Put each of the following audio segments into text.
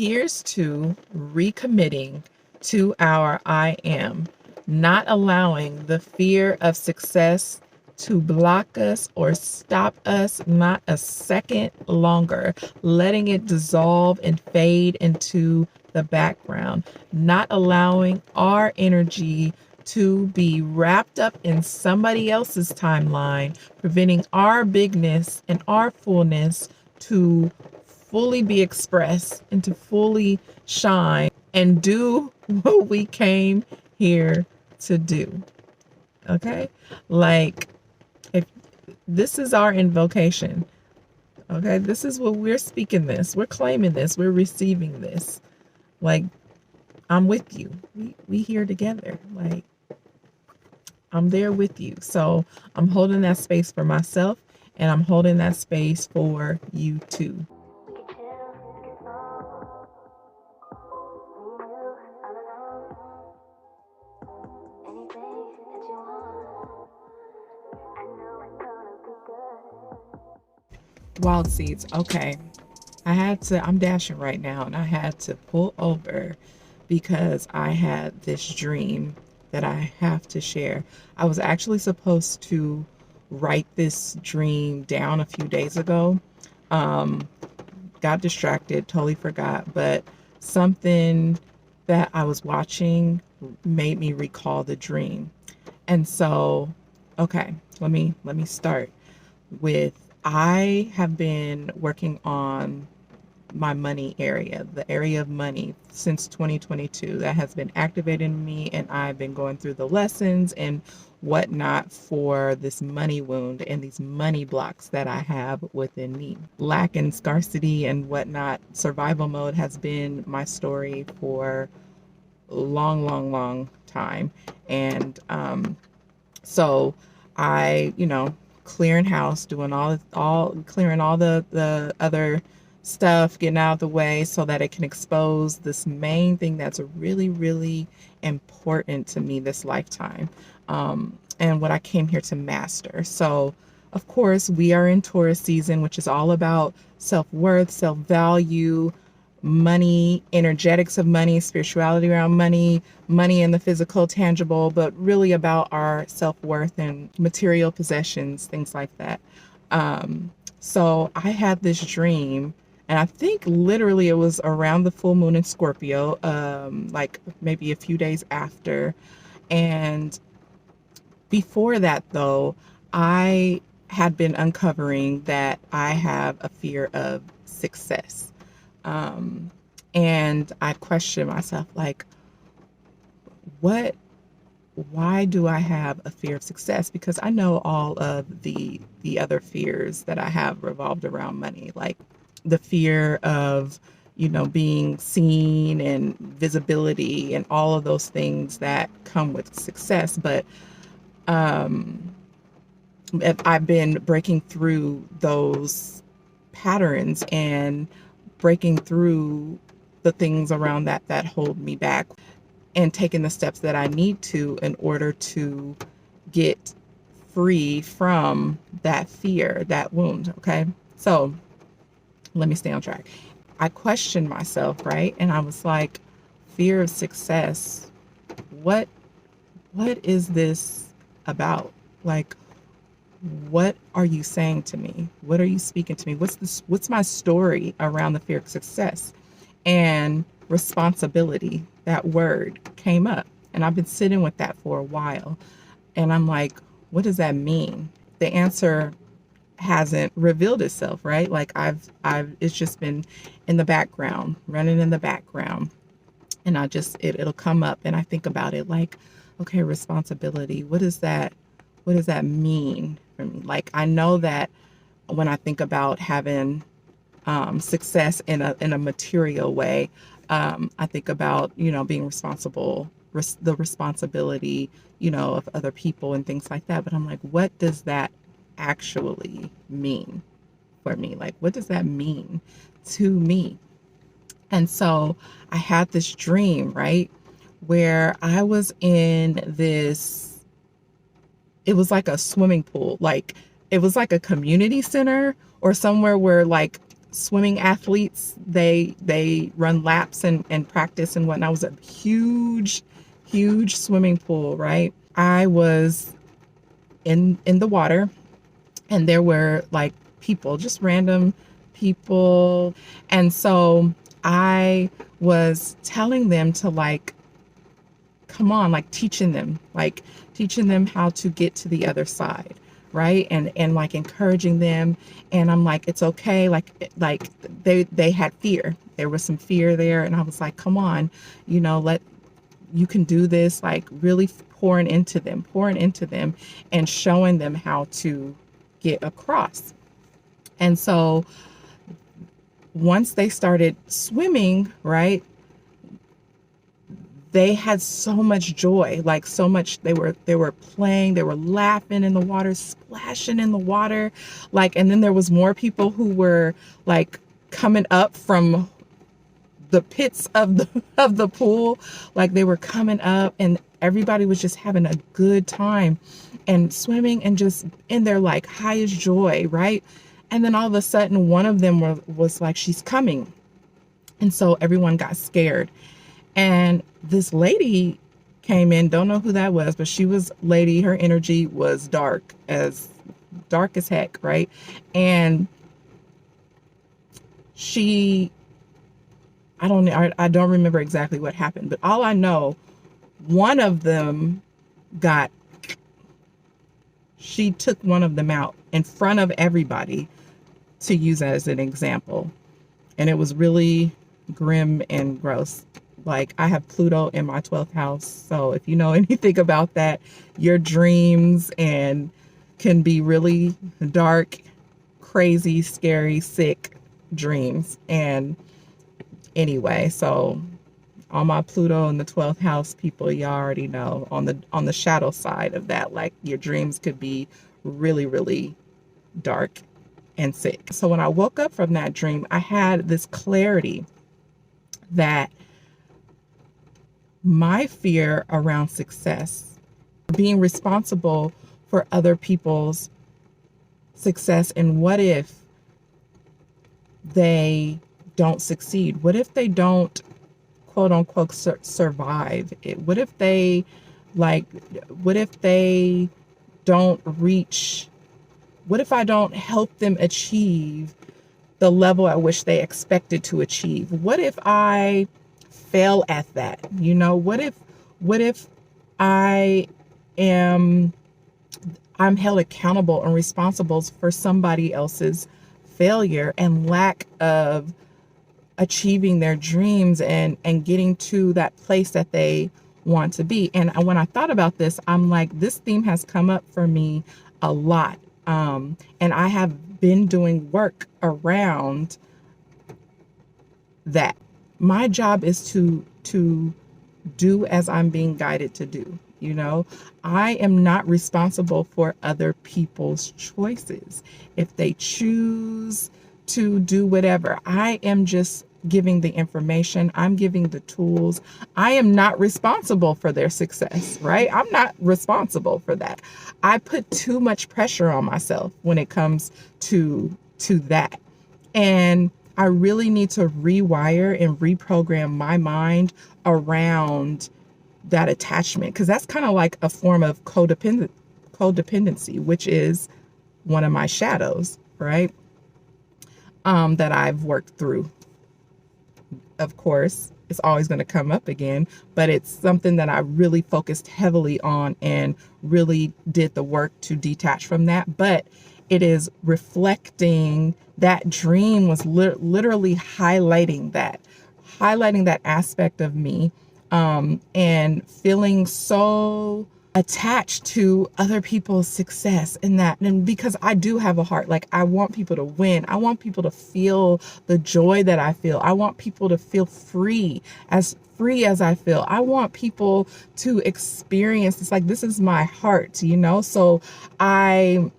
Here's to recommitting to our I am, not allowing the fear of success to block us or stop us not a second longer, letting it dissolve and fade into the background, not allowing our energy to be wrapped up in somebody else's timeline, preventing our bigness and our fullness to fully be expressed and to fully shine and do what we came here to do. Okay? Like, if this is our invocation, okay? This is what we're speaking this. We're claiming this. We're receiving this. Like, I'm with you. We here together. Like, I'm there with you. So I'm holding that space for myself, and I'm holding that space for you too. Wild seeds. Okay. I'm dashing right now, and I had to pull over because I had this dream that I have to share. I was actually supposed to write this dream down a few days ago. Got distracted, totally forgot, but something that I was watching made me recall the dream. And so, okay, let me start with, I have been working on my money area, the area of money, since 2022. That has been activated in me, and I've been going through the lessons and whatnot for this money wound and these money blocks that I have within me. Lack and scarcity and whatnot, survival mode has been my story for a long time. And so I, clearing house, doing all clearing all the other stuff, getting out of the way so that it can expose this main thing that's really important to me this lifetime, and what I came here to master. So of course we are in Taurus season, which is all about self-worth, self-value, money, energetics of money, spirituality around money, money in the physical, tangible, but really about our self-worth and material possessions, things like that. So I had this dream, and I think literally it was around the full moon in Scorpio, like maybe a few days after. And before that, though, I had been uncovering that I have a fear of success. And I questioned myself, like, why do I have a fear of success? Because I know all of the other fears that I have revolved around money, like the fear of, being seen and visibility and all of those things that come with success. But I've been breaking through those patterns and breaking through the things around that hold me back, and taking the steps that I need to in order to get free from that fear, that wound. Okay. So let me stay on track. I questioned myself, right? And I was like, fear of success, what is this about? Like, what are you saying to me? What are you speaking to me? What's my story around the fear of success? And responsibility, that word came up, and I've been sitting with that for a while. And I'm like, what does that mean? The answer hasn't revealed itself, right? Like it's just been in the background, running in the background. And it'll come up, and I think about it like, okay, responsibility. What does that mean for me? Like, I know that when I think about having success in a material way, I think about, being responsible, the responsibility, of other people and things like that. But I'm like, what does that actually mean for me? Like, what does that mean to me? And so I had this dream, right, where I was in this, it was like a swimming pool, like it was like a community center or somewhere where like swimming athletes. They run laps and practice and whatnot. It was a huge swimming pool, right? I was in the water, and there were like people, just random people. And so I was telling them to like, come on, like teaching them how to get to the other side, right? And like encouraging them. And I'm like, it's okay. Like they had fear. There was some fear there. And I was like, come on, you can do this, like really pouring into them and showing them how to get across. And so once they started swimming, right, they had so much joy, like so much. They were playing, they were laughing in the water, splashing in the water, like. And then there was more people who were like coming up from the pits of the pool, like they were coming up, and everybody was just having a good time and swimming and just in their like highest joy, right? And then all of a sudden one of them was like, she's coming. And so everyone got scared. And this lady came in, don't know who that was, but she was lady. Her energy was dark as heck, right? And I don't remember exactly what happened, but all I know, one of them she took one of them out in front of everybody to use as an example. And it was really grim and gross. Like, I have Pluto in my 12th house. So if you know anything about that, your dreams can be really dark, crazy, scary, sick dreams. And anyway, so all my Pluto in the 12th house people, y'all already know on the shadow side of that, like your dreams could be really, really dark and sick. So when I woke up from that dream, I had this clarity that my fear around success, being responsible for other people's success, and what if they don't succeed? What if they don't, quote unquote, survive it? What if they don't reach? What if I don't help them achieve the level at which they expected to achieve? What if I fail at that? What if I'm held accountable and responsible for somebody else's failure and lack of achieving their dreams and getting to that place that they want to be? And when I thought about this, I'm like, this theme has come up for me a lot. And I have been doing work around that. My job is to do as I'm being guided to do. I am not responsible for other people's choices. If they choose to do whatever, I am just giving the information. I'm giving the tools. I am not responsible for their success, right? I'm not responsible for that. I put too much pressure on myself when it comes to that. And I really need to rewire and reprogram my mind around that attachment, because that's kind of like a form of codependency, which is one of my shadows, right? That I've worked through. Of course, it's always going to come up again, but it's something that I really focused heavily on and really did the work to detach from that. But it is reflecting that dream was literally highlighting that aspect of me, and feeling so attached to other people's success in that. And because I do have a heart, like I want people to win. I want people to feel the joy that I feel. I want people to feel free as I feel. I want people to experience it's like, this is my heart, So I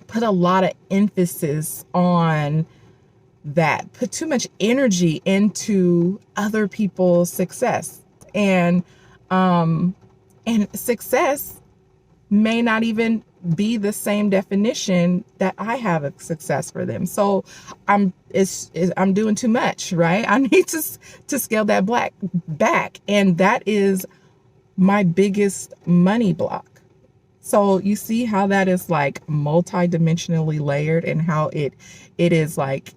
put a lot of emphasis on that, put too much energy into other people's success. And success may not even be the same definition that I have of success for them. So I'm doing too much, right? I need to scale that back, and that is my biggest money block. So you see how that is like multi-dimensionally layered, and how it is like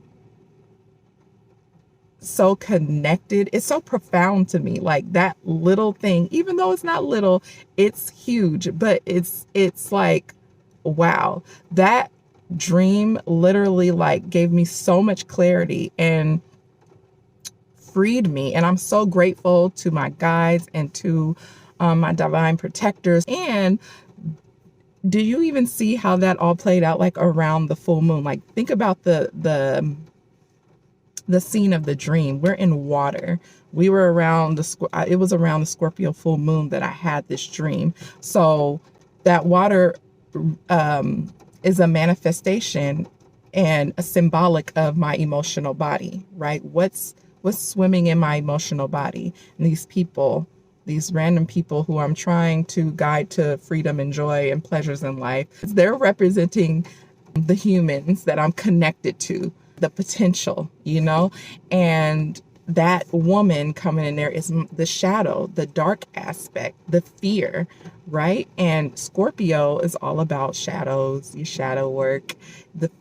so connected. It's so profound to me. Like that little thing, even though it's not little, it's huge, but it's like, wow, that dream literally like gave me so much clarity and freed me. And I'm so grateful to my guides and to my divine protectors. And do you even see how that all played out like around the full moon? Like think about the scene of the dream. We're in water. We were around it was around the Scorpio full moon that I had this dream. So that water is a manifestation and a symbolic of my emotional body, right? What's swimming in my emotional body? And these people, these random people who I'm trying to guide to freedom and joy and pleasures in life, they're representing the humans that I'm connected to, the potential, you know? And that woman coming in there is the shadow, the dark aspect, the fear, right? And Scorpio is all about shadows, your shadow work,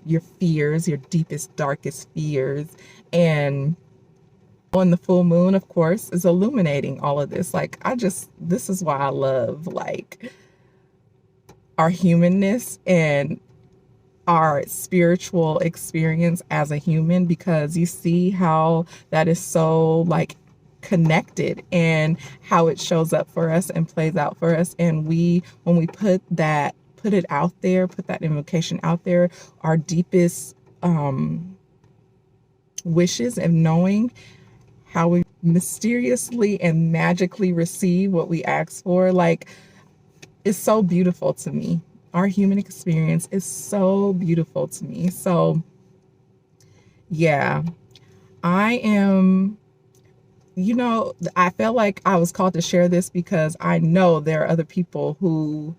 your fears, your deepest, darkest fears. And on the full moon, of course, is illuminating all of this. Like, this is why I love like our humanness and our spiritual experience as a human, because you see how that is so like connected and how it shows up for us and plays out for us. And when we put it out there, put that invocation out there, our deepest wishes and knowing how we mysteriously and magically receive what we ask for, like, it's so beautiful to me. Our human experience is so beautiful to me. So yeah, I am, I felt like I was called to share this because I know there are other people who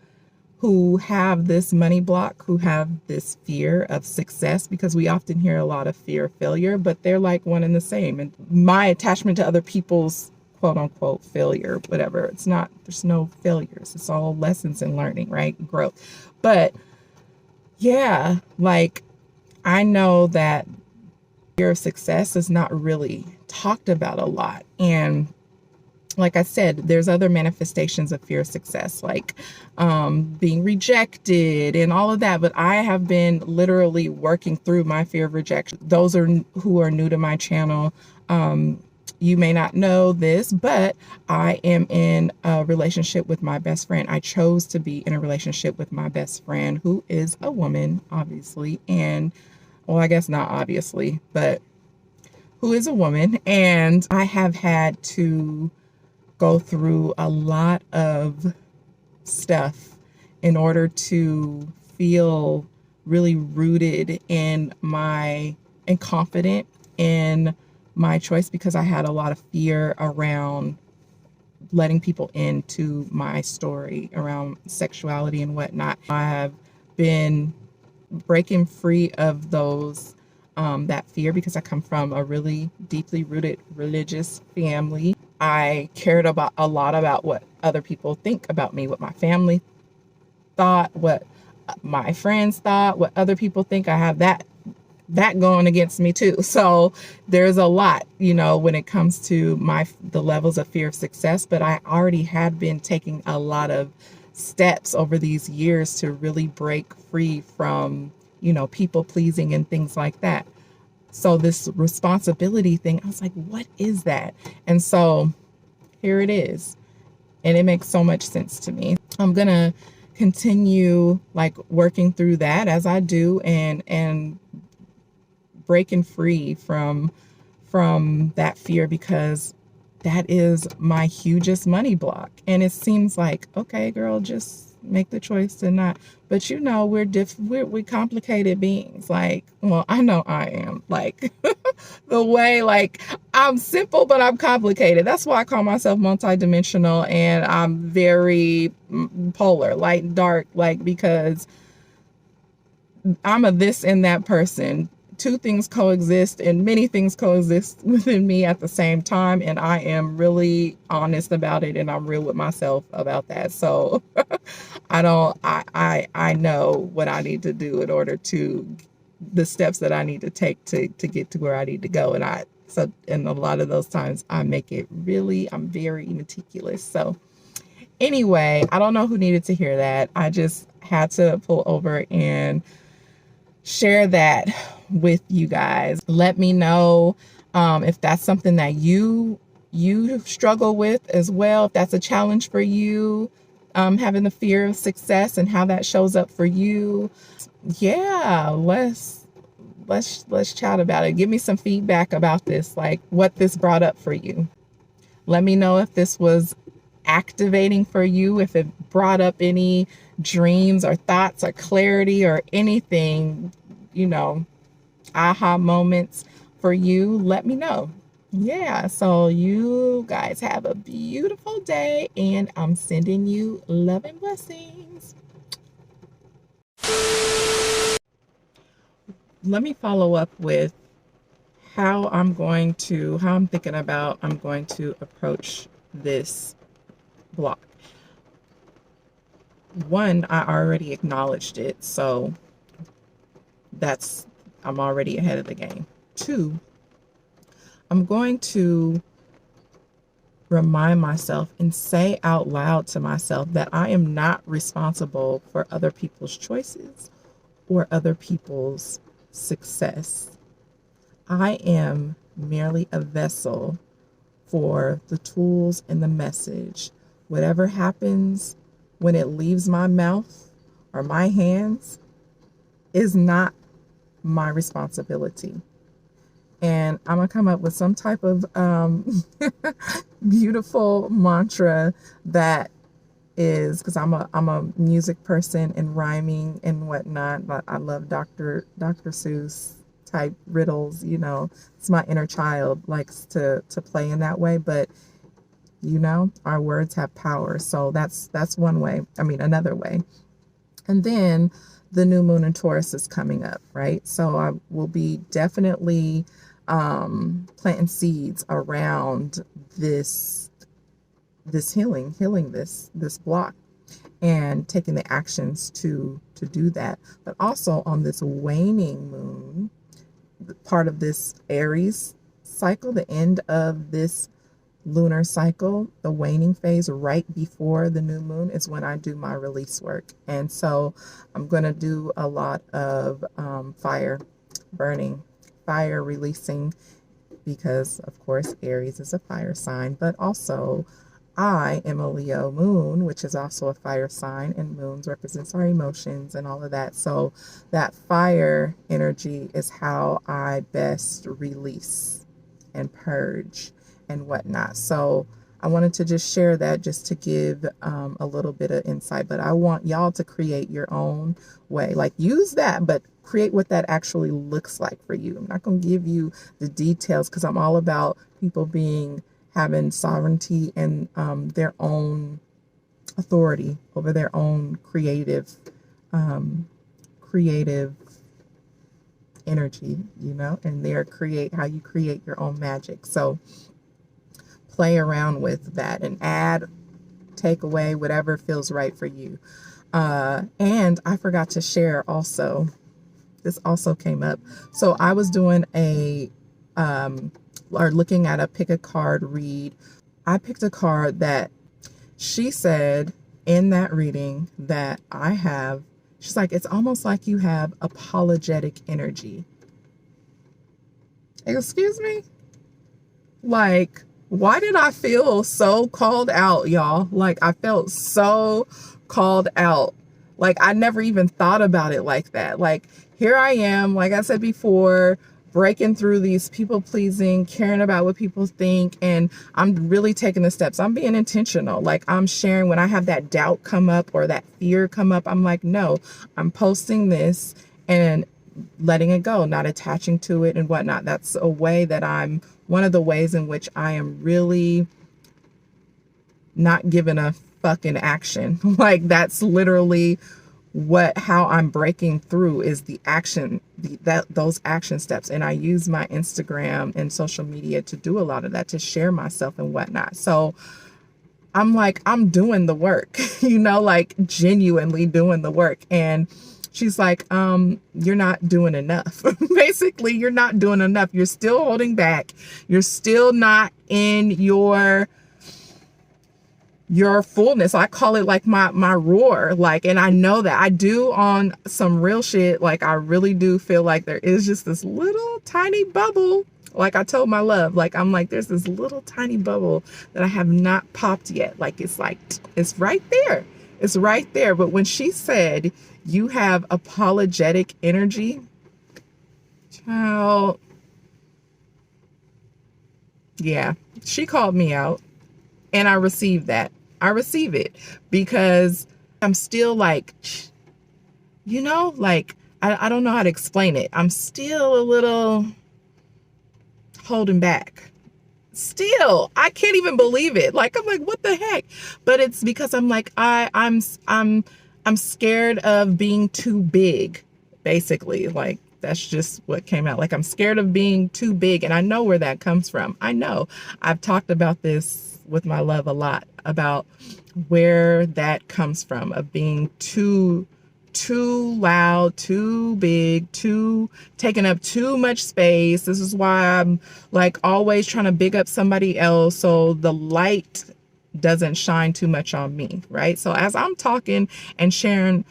have this money block, who have this fear of success, because we often hear a lot of fear of failure, but they're like one and the same. And my attachment to other people's quote unquote failure, whatever, there's no failures. It's all lessons and learning, right? Growth. But yeah, like I know that fear of success is not really talked about a lot. And like I said, there's other manifestations of fear of success, like being rejected and all of that. But I have been literally working through my fear of rejection. Those who are new to my channel, you may not know this, but I am in a relationship with my best friend. I chose to be in a relationship with my best friend, who is a woman, obviously. And, well, I guess not obviously, but who is a woman. And I have had to go through a lot of stuff in order to feel really rooted in and confident in my choice, because I had a lot of fear around letting people into my story around sexuality and whatnot. I have been breaking free of that fear, because I come from a really deeply rooted religious family. I cared a lot about what other people think about me, what my family thought, what my friends thought, what other people think. I have that going against me too. So there's a lot, when it comes to the levels of fear of success. But I already had been taking a lot of steps over these years to really break free from, people pleasing and things like that. So this responsibility thing, I was like, what is that? And so here it is. And it makes so much sense to me. I'm going to continue like working through that as I do, and breaking free from that fear, because that is my hugest money block. And it seems like, okay, girl, just make the choice to not. But you know, we're complicated beings. Like, well, I know I am. Like the way, like, I'm simple, but I'm complicated. That's why I call myself multidimensional, and I'm very polar, light and dark, like, because I'm a this and that person. Two things coexist and many things coexist within me at the same time. And I am really honest about it, and I'm real with myself about that. So I know what I need to do in order to, the steps that I need to take to get to where I need to go. And a lot of those times I make it really, I'm very meticulous. So anyway, I don't know who needed to hear that. I just had to pull over and share that with you guys. Let me know if that's something that you struggle with as well, if that's a challenge for you, having the fear of success and how that shows up for you. Yeah, let's chat about it. Give me some feedback about this, like what this brought up for you. Let me know if this was activating for you, if it brought up any dreams or thoughts or clarity or anything, you know, aha moments for you. Let me know. Yeah, so you guys have a beautiful day, and I'm sending you love and blessings. Let me follow up with how I'm thinking about I'm going to approach this block. One, I already acknowledged it, so I'm already ahead of the game. Two, I'm going to remind myself and say out loud to myself that I am not responsible for other people's choices or other people's success. I am merely a vessel for the tools and the message. Whatever happens when it leaves my mouth or my hands is not my responsibility. And I'm gonna come up with some type of beautiful mantra that is, because I'm a music person and rhyming and whatnot. I love Dr. Seuss type riddles. You know, it's my inner child likes to play in that way. But you know, our words have power. So that's one way. I mean, another way. And then the new moon in Taurus is coming up, right? So I will be definitely planting seeds around this healing this block, and taking the actions to do that. But also on this waning moon, part of this Aries cycle, the end of this lunar cycle, the waning phase right before the new moon is when I do my release work. And so I'm going to do a lot of fire burning, fire releasing, because of course Aries is a fire sign, but also I am a Leo moon, which is also a fire sign, and moons represents our emotions and all of that. So that fire energy is how I best release and purge and whatnot. So I wanted to just share that, just to give a little bit of insight. But I want y'all to create your own way. Like, use that, but create what that actually looks like for you. I'm not going to give you the details, because I'm all about people having sovereignty and their own authority over their own creative energy, you know, and how you create your own magic. So play around with that and add, take away whatever feels right for you. And I forgot to share also, this also came up. So I was doing looking at a pick a card read. I picked a card that she said in that reading that she's like, it's almost like you have apologetic energy. Excuse me? Like, why did I feel so called out, y'all? Like, I felt so called out. Like, I never even thought about it like that. Like, here I am, like I said before, breaking through these people pleasing, caring about what people think. And I'm really taking the steps. I'm being intentional. Like, I'm sharing when I have that doubt come up or that fear come up. I'm like, no, I'm posting this and letting it go, not attaching to it and whatnot. That's a way that one of the ways in which I am really not giving a fucking action. Like, that's literally how I'm breaking through, is the action, those action steps. And I use my Instagram and social media to do a lot of that, to share myself and whatnot. So I'm like, I'm doing the work, like genuinely doing the work. And she's like, you're not doing enough. Basically, you're not doing enough. You're still holding back. You're still not in your fullness. I call it like my roar. Like, and I know that I do on some real shit. Like, I really do feel like there is just this little tiny bubble. Like I told my love, like, I'm like, there's this little tiny bubble that I have not popped yet. Like, it's right there. It's right there. But when she said, you have apologetic energy, child, yeah, she called me out. And I received that. I receive it because I'm still like, like, I don't know how to explain it. I'm still a little holding back. Still, I can't even believe it. Like, I'm like, what the heck? But it's because I'm like, I'm scared of being too big, basically. Like, that's just what came out. Like, I'm scared of being too big. And I know where that comes from. I know. I've talked about this with my love a lot, about where that comes from, of being too loud, too big, taking up too much space. This is why I'm like always trying to big up somebody else so the light doesn't shine too much on me, right? So as I'm talking and sharing,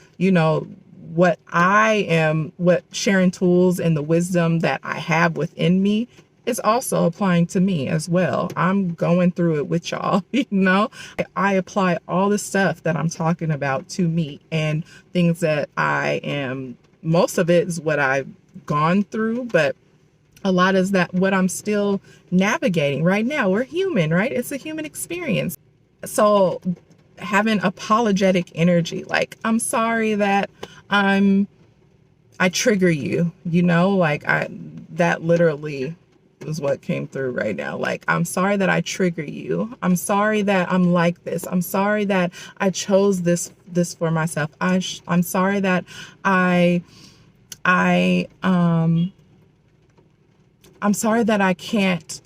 sharing tools and the wisdom that I have within me, is also applying to me as well. I'm going through it with y'all, I apply all the stuff that I'm talking about to me, and things that most of it is what I've gone through, but a lot is that what I'm still navigating right now. We're human, right? It's a human experience. So having apologetic energy, like, I'm sorry that I trigger you, that literally is what came through right now. Like, I'm sorry that I trigger you. I'm sorry that I'm like this. I'm sorry that I chose this for myself. I'm sorry that I'm sorry that I can't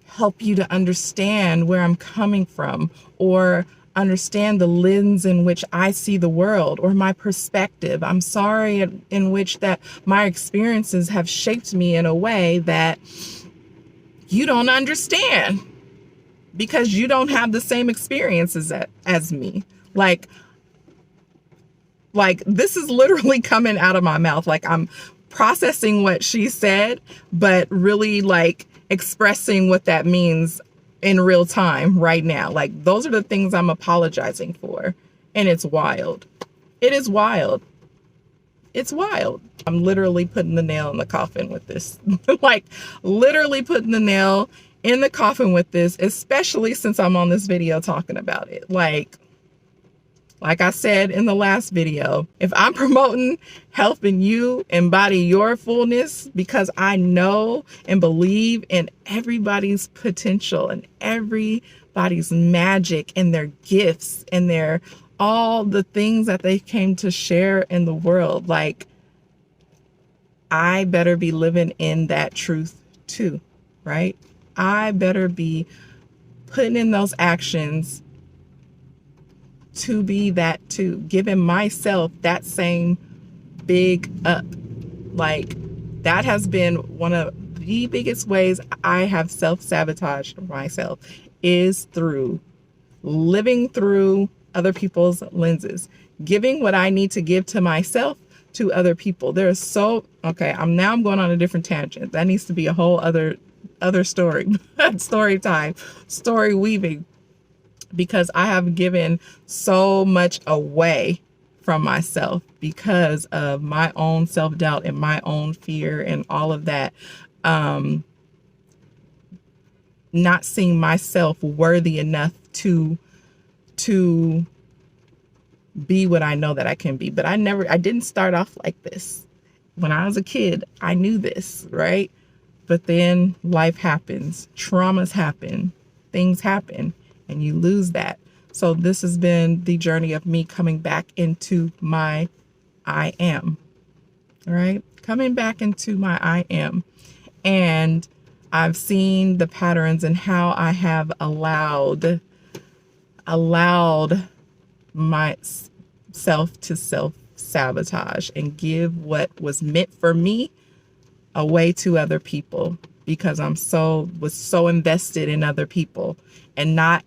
help you to understand where I'm coming from, or understand the lens in which I see the world, or my perspective. I'm sorry in which that my experiences have shaped me in a way that you don't understand, because you don't have the same experiences as me. Like this is literally coming out of my mouth. Like, I'm processing what she said, but really like expressing what that means in real time right now. Like, those are the things I'm apologizing for. And it's wild. It is wild. It's wild. I'm literally putting the nail in the coffin with this. Like, literally putting the nail in the coffin with this, especially since I'm on this video talking about it. Like I said in the last video, if I'm promoting helping you embody your fullness, because I know and believe in everybody's potential and everybody's magic and their gifts and all the things that they came to share in the world, like, I better be living in that truth too, right? I better be putting in those actions to be that too, giving myself that same big up. Like, that has been one of the biggest ways I have self-sabotaged myself, is through living through other people's lenses, giving what I need to give to myself to other people. Okay, I'm going on a different tangent. That needs to be a whole other story. Story time, story weaving. Because I have given so much away from myself because of my own self-doubt and my own fear and all of that. Not seeing myself worthy enough to be what I know that I can be. But I didn't start off like this. When I was a kid, I knew this, right? But then life happens, traumas happen, things happen, and you lose that. So this has been the journey of me coming back into my I am, right? Coming back into my I am. And I've seen the patterns and how I have allowed myself to self-sabotage and give what was meant for me away to other people because was so invested in other people and not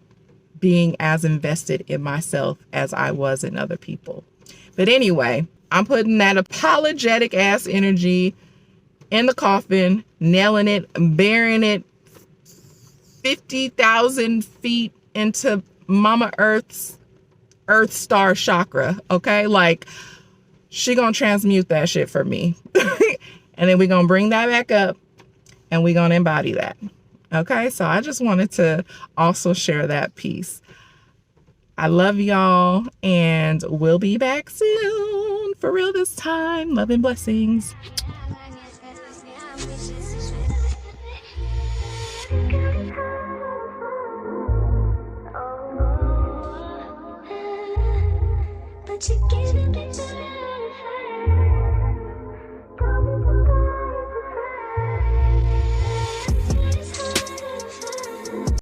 being as invested in myself as I was in other people. But anyway, I'm putting that apologetic ass energy in the coffin, nailing it, burying it 50,000 feet into Mama Earth's Earth Star chakra. Okay, like she gonna transmute that shit for me. And then we're going to bring that back up and we're going to embody that. Okay. So I just wanted to also share that piece. I love y'all and we'll be back soon. For real this time. Love and blessings. But you giving it to me.